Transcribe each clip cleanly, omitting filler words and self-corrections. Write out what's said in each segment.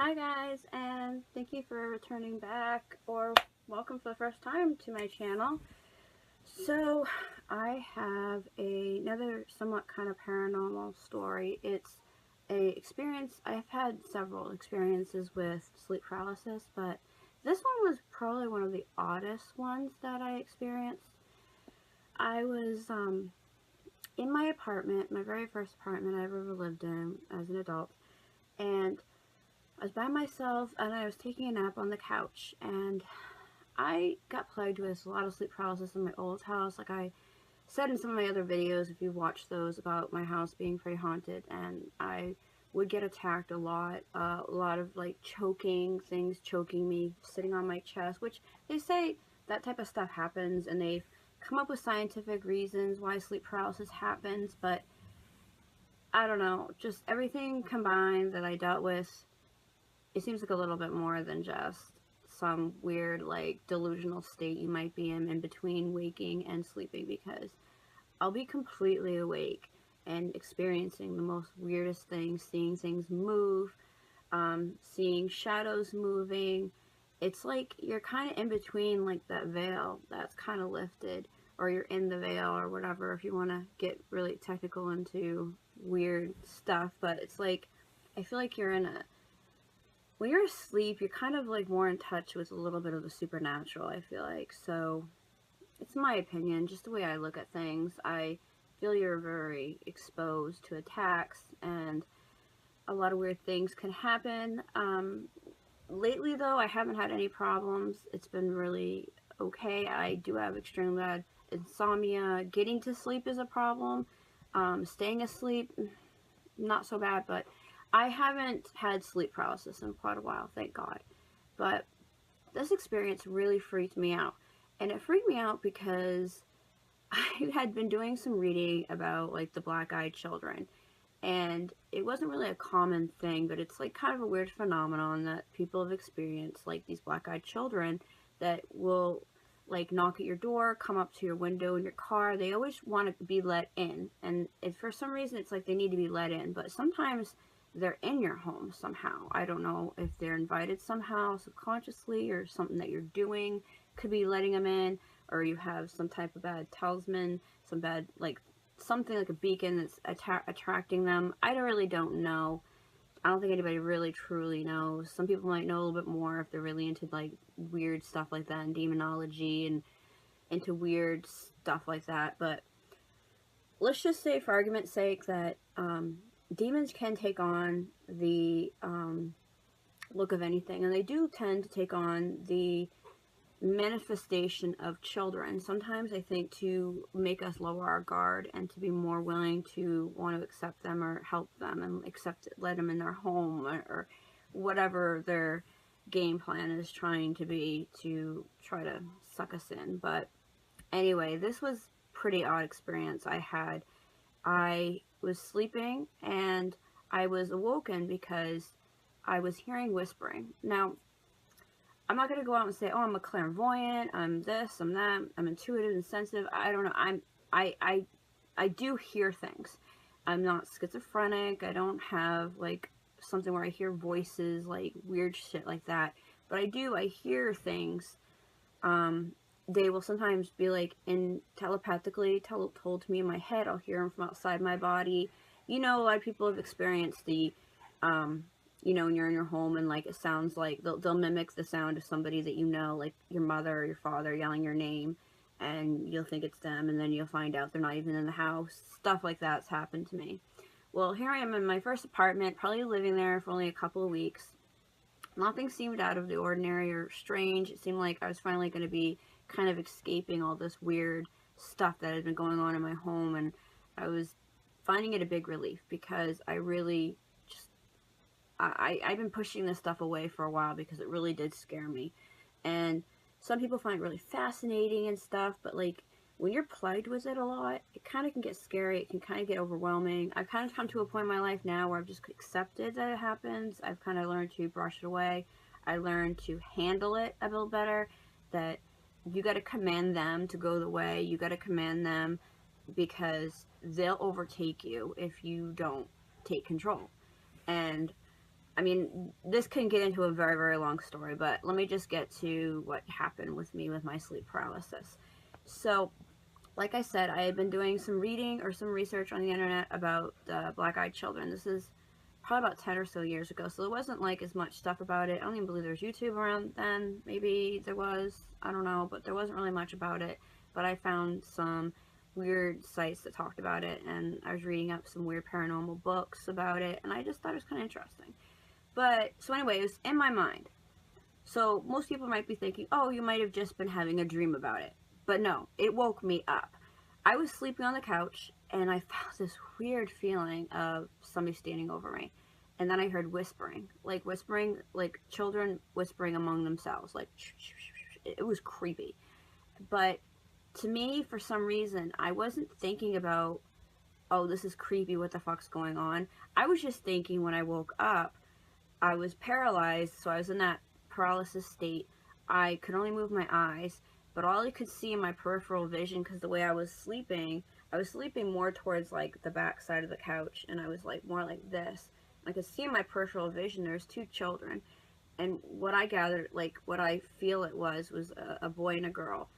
Hi guys, and thank you for returning back, or welcome for the first time to my channel. So, I have another somewhat kind of paranormal story. It's a experience. I've had several experiences with sleep paralysis, but this one was probably one of the oddest ones that I experienced. I was in my apartment, my very first apartment I ever lived in as an adult, and I was by myself and I was taking a nap on the couch, and I got plagued with a lot of sleep paralysis in my old house. Like I said in some of my other videos, if you've watched those, about my house being pretty haunted, and I would get attacked a lot of like choking, things choking me, sitting on my chest, which they say that type of stuff happens, and they've come up with scientific reasons why sleep paralysis happens, but I don't know, just everything combined that I dealt with, it seems like a little bit more than just some weird, like, delusional state you might be in between waking and sleeping, because I'll be completely awake and experiencing the most weirdest things, seeing things move, seeing shadows moving. It's like you're kind of in between, like, that veil that's kind of lifted, or you're in the veil, or whatever, if you want to get really technical into weird stuff. But it's like, I feel like you're in a, when you're asleep, you're kind of like more in touch with a little bit of the supernatural, I feel like. So, it's my opinion, just the way I look at things. I feel you're very exposed to attacks, and a lot of weird things can happen. Lately, though, I haven't had any problems. It's been really okay. I do have extremely bad insomnia. Getting to sleep is a problem. Staying asleep, not so bad, but I haven't had sleep paralysis in quite a while, thank God. But this experience really freaked me out. And it freaked me out because I had been doing some reading about, like, the black-eyed children. And it wasn't really a common thing, but it's, like, kind of a weird phenomenon that people have experienced, like, these black-eyed children that will, like, knock at your door, come up to your window in your car. They always want to be let in. And if for some reason it's like they need to be let in, but sometimes they're in your home somehow. I don't know if they're invited somehow subconsciously, or something that you're doing could be letting them in, or you have some type of bad talisman, some bad, like, something like a beacon that's attracting them. I really don't know. I don't think anybody really truly knows. Some people might know a little bit more if they're really into, like, weird stuff like that, and demonology, and into weird stuff like that. But let's just say, for argument's sake, that demons can take on the look of anything, and they do tend to take on the manifestation of children. Sometimes, I think, to make us lower our guard and to be more willing to want to accept them or help them and let them in their home, or whatever their game plan is trying to be, to try to suck us in. But anyway, this was pretty odd experience I had. I was sleeping and I was awoken because I was hearing whispering. Now, I'm not going to go out and say, oh, I'm a clairvoyant, I'm this, I'm that, I'm intuitive and sensitive. I don't know. I do hear things. I'm not schizophrenic. I don't have, like, something where I hear voices, like, weird shit like that. But I hear things. They will sometimes be, like, telepathically told to me in my head. I'll hear them from outside my body. You know, a lot of people have experienced the, you know, when you're in your home and, like, it sounds like they'll mimic the sound of somebody that you know, like your mother or your father yelling your name, and you'll think it's them, and then you'll find out they're not even in the house. Stuff like that's happened to me. Well, here I am in my first apartment, probably living there for only a couple of weeks. Nothing seemed out of the ordinary or strange. It seemed like I was finally going to be kind of escaping all this weird stuff that had been going on in my home, and I was finding it a big relief, because I really just, I've been pushing this stuff away for a while because it really did scare me. And some people find it really fascinating and stuff, but, like, when you're plagued with it a lot, it kind of can get scary. It can kind of get overwhelming. I've kind of come to a point in my life now where I've just accepted that it happens. I've kind of learned to brush it away. I learned to handle it a little better, that you got to command them to go the way. You got to command them, because they'll overtake you if you don't take control. And I mean, this can get into a very, very long story, but let me just get to what happened with me with my sleep paralysis. So, like I said, I had been doing some reading or some research on the internet about black-eyed children. This is probably about 10 or so years ago, so there wasn't like as much stuff about it. I don't even believe there was YouTube around then. Maybe there was, I don't know, but there wasn't really much about it. But I found some weird sites that talked about it, and I was reading up some weird paranormal books about it, and I just thought it was kind of interesting. But, so anyway, it was in my mind. So most people might be thinking, oh, you might have just been having a dream about it. But no, it woke me up. I was sleeping on the couch, and I felt this weird feeling of somebody standing over me. And then I heard whispering, like children whispering among themselves, like, shh, shh, shh, shh. It was creepy. But to me, for some reason, I wasn't thinking about, oh, this is creepy, what the fuck's going on? I was just thinking when I woke up, I was paralyzed, so I was in that paralysis state. I could only move my eyes, but all I could see in my peripheral vision, because the way I was sleeping more towards like the back side of the couch, and I was like more like this. I could see in my peripheral vision there's two children, and what I gathered, like what I feel it was a boy and a girl,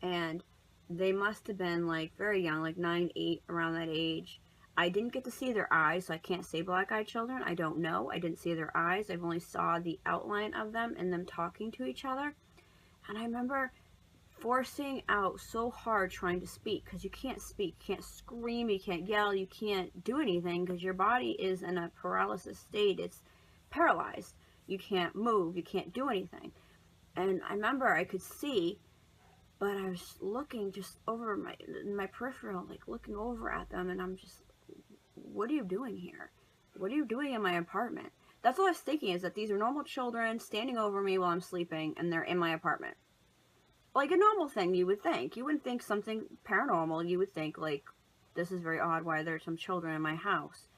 and they must have been like very young, like 9, 8, around that age. I didn't get to see their eyes, so I can't say black-eyed children. I don't know. I didn't see their eyes. I've only saw the outline of them and them talking to each other. And I remember forcing out so hard trying to speak, because you can't speak, you can't scream, you can't yell, you can't do anything, because your body is in a paralysis state. It's paralyzed. You can't move, you can't do anything. And I remember I could see, but I was looking just over my peripheral, like looking over at them, and I'm just, what are you doing here? What are you doing in my apartment? That's all I was thinking, is that these are normal children standing over me while I'm sleeping, and they're in my apartment. Like a normal thing, you would think. You wouldn't think something paranormal. You would think, like, this is very odd, why there's some children in my house.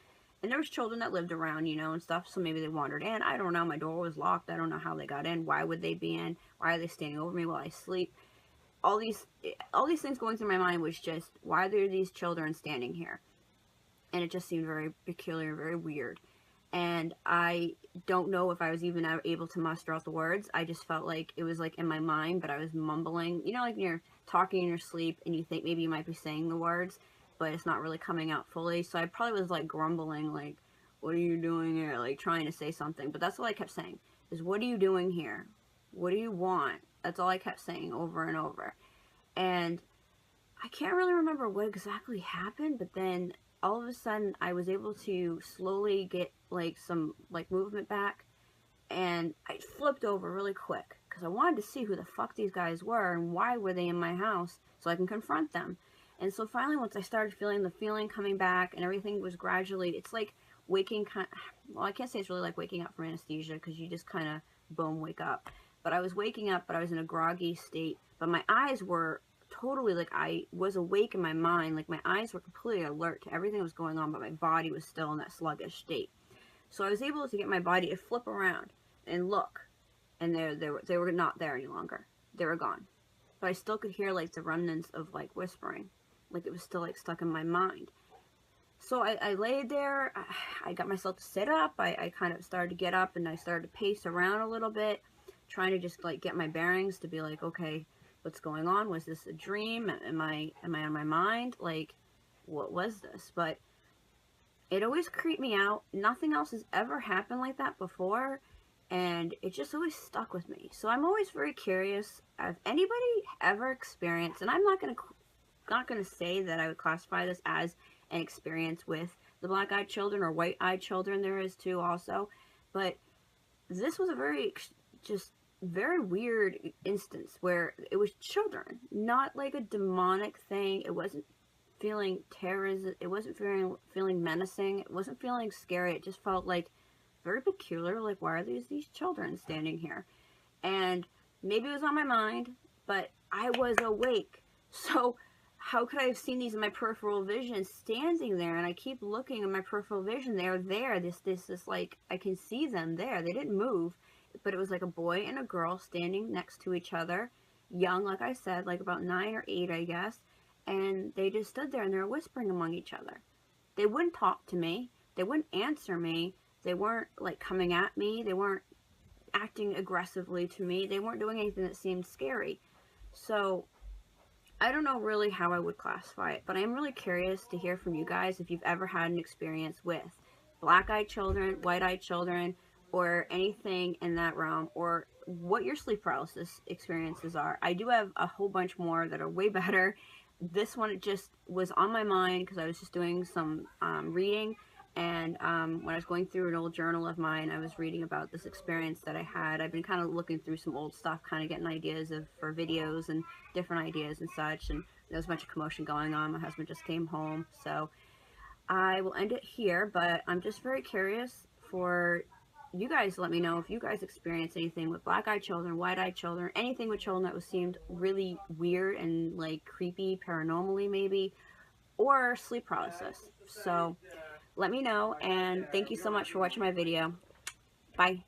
And there was children that lived around, you know, and stuff, so maybe they wandered in. I don't know. My door was locked. I don't know how they got in. Why would they be in? Why are they standing over me while I sleep? All these things going through my mind was just, why are there these children standing here? And it just seemed very peculiar, very weird. And I don't know if I was even able to muster out the words. I just felt like it was like in my mind, but I was mumbling. You know, like when you're talking in your sleep and you think maybe you might be saying the words, but it's not really coming out fully. So I probably was like grumbling, like, what are you doing here? Like trying to say something. But that's all I kept saying, is what are you doing here? What do you want? That's all I kept saying over and over. And I can't really remember what exactly happened, but then all of a sudden I was able to slowly get like some like movement back, and I flipped over really quick because I wanted to see who the fuck these guys were and why were they in my house, so I can confront them. And so finally, once I started feeling the feeling coming back and everything was gradually, it's like waking well, I can't say it's really like waking up from anesthesia, because you just kind of boom wake up, but I was waking up, but I was in a groggy state, but my eyes were totally, like, I was awake in my mind, like my eyes were completely alert to everything that was going on, but my body was still in that sluggish state. So I was able to get my body to flip around and look, and they were not there any longer. They were gone. But I still could hear like the remnants of like whispering, like it was still like stuck in my mind. So I laid there, I got myself to sit up, I kind of started to get up, and I started to pace around a little bit, trying to just like get my bearings to be like, okay, what's going on? Was this a dream? Am I on my mind? Like, what was this? But it always creeped me out. Nothing else has ever happened like that before, and it just always stuck with me. So I'm always very curious, if anybody ever experienced, and I'm not gonna say that I would classify this as an experience with the black-eyed children or white-eyed children. There is too also, but this was a very weird instance where it was children, not like a demonic thing. It wasn't feeling terrorism. It wasn't feeling menacing. It wasn't feeling scary. It just felt like very peculiar. Like, why are these children standing here? And maybe it was on my mind, but I was awake. So how could I have seen these in my peripheral vision standing there? And I keep looking in my peripheral vision. They're there. This like, I can see them there. They didn't move. But it was like a boy and a girl standing next to each other, young, like I said, like about 9 or 8, I guess, and they just stood there and they were whispering among each other. They wouldn't talk to me, they wouldn't answer me, They weren't like coming at me. They weren't acting aggressively to me. They weren't doing anything that seemed scary. So I don't know really how I would classify it, but I'm really curious to hear from you guys if you've ever had an experience with black-eyed children, white-eyed children, or anything in that realm, or what your sleep paralysis experiences are. I do have a whole bunch more that are way better. This one, it just was on my mind because I was just doing some reading, and when I was going through an old journal of mine, I was reading about this experience that I had. I've been kind of looking through some old stuff, kind of getting ideas for videos and different ideas and such, and there was a bunch of commotion going on. My husband just came home, so I will end it here, but I'm just very curious for you guys to let me know if you guys experience anything with black-eyed children, white-eyed children, anything with children that was seemed really weird and like creepy, paranormally maybe, or sleep paralysis. So let me know, and thank you so much for watching my video. Bye.